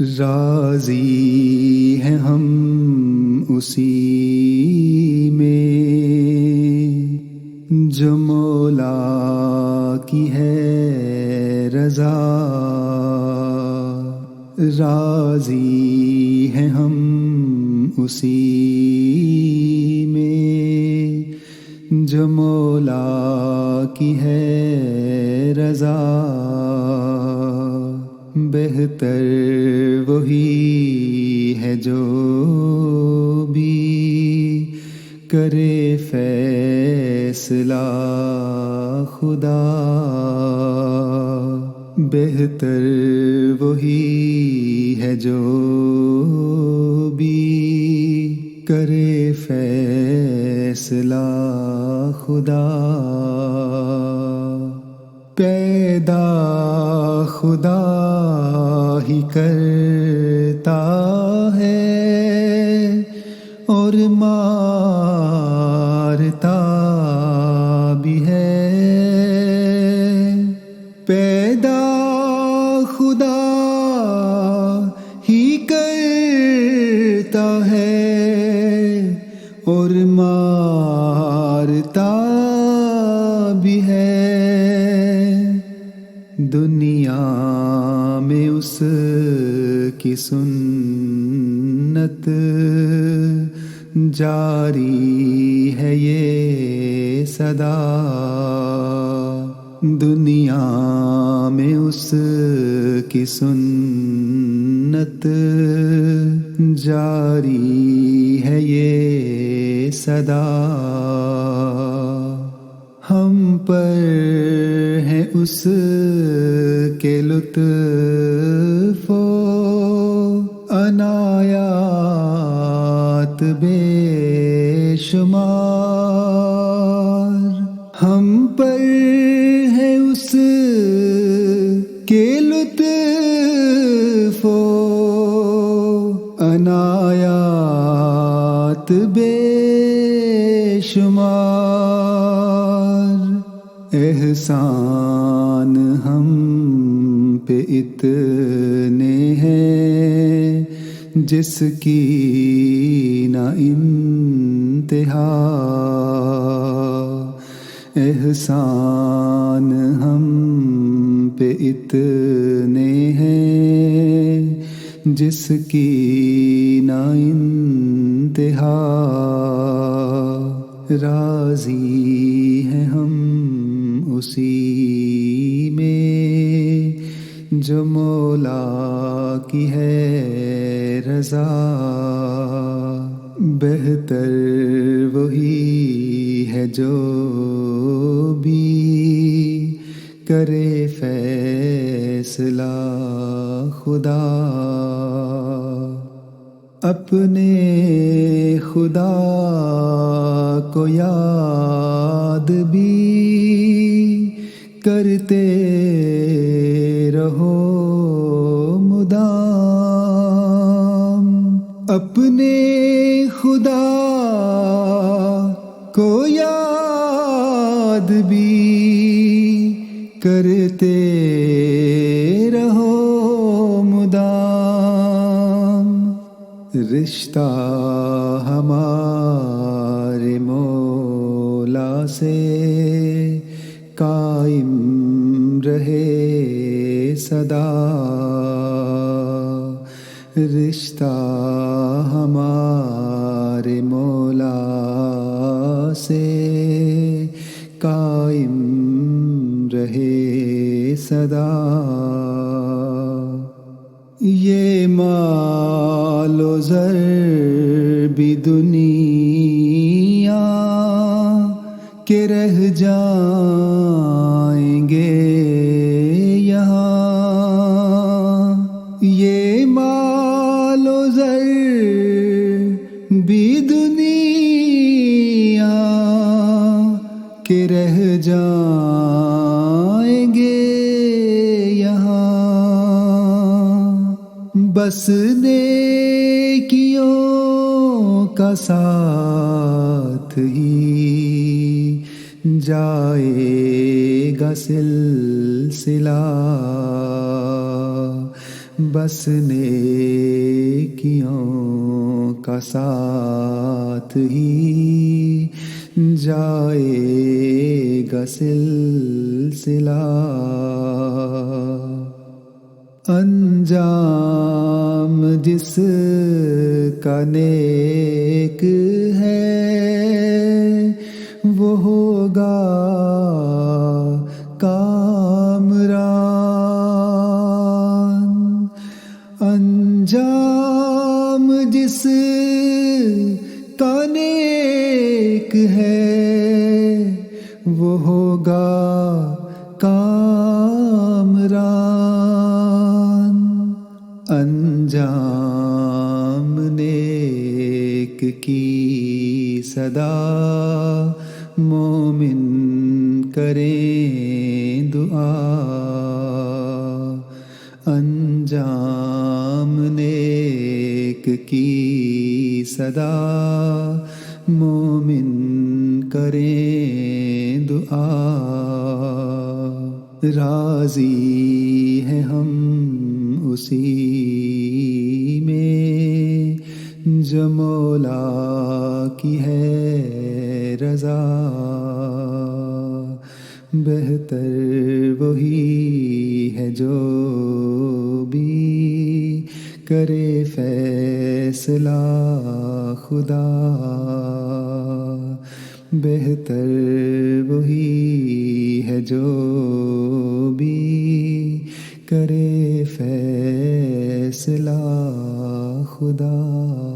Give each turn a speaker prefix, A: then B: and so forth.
A: راضی ہیں ہم اسی میں جو مولا کی ہے رضا، راضی ہیں ہم اسی میں جو مولا کی ہے رضا، بہتر وہی ہے جو بھی کرے فیصلہ خدا، بہتر وہی ہے جو بھی کرے فیصلہ خدا، پیدا خدا ہی کرتا ہے اور مارتا بھی ہے، پیدا خدا ہی کرتا ہے اور مارتا بھی ہے، دنیا میں اس کی سنت جاری ہے یہ سدا، دنیا میں اس کی سنت جاری ہے یہ سدا، ہم پر ہے اس کے لطف و عنایات بے شمار، ہم پر ہے اس کے لطف و عنایات بے شمار، احسان ہم پہ اتنے ہیں جس کی نہ انتہا، احسان ہم پہ اتنے ہیں جس کی نہ انتہا، راضی ہیں ہم اسی میں جو مولا کی ہے رضا، بہتر وہی ہے جو بھی کرے فیصلہ خدا، اپنے خدا کو یاد بھی کرتے رہو مدام، اپنے خدا کو یاد بھی کرتے رہو مدام، رشتہ ہمارے مولا سے قائم رہے سدا، رشتہ ہمارے مولا سے قائم رہے سدا، یہ مال و زر بھی دنیا کے رہ جائیں گے یہاں، یہ مال و زر بھی دنیا کے رہ جائیں گے یہاں، بس نیکیوں کا ساتھ ہی جائے گا سلسلہ، بس نیکیوں کا ساتھ ہی جائے گا سلسلہ، انجام جس کا نیک ہے وہ ہوگا کامران، انجام جس کا نیک ہے وہ ہوگا کامران، انجام نیک کی صدا مومن کریں دعا، انجام نیک کی صدا مومن کریں دعا، راضی ہیں ہم اسی میں جو مولا کی ہے رضا، بہتر وہی ہے جو بھی کرے فیصلہ خدا، بہتر وہی ہے جو بھی کرے فیصلہ خدا۔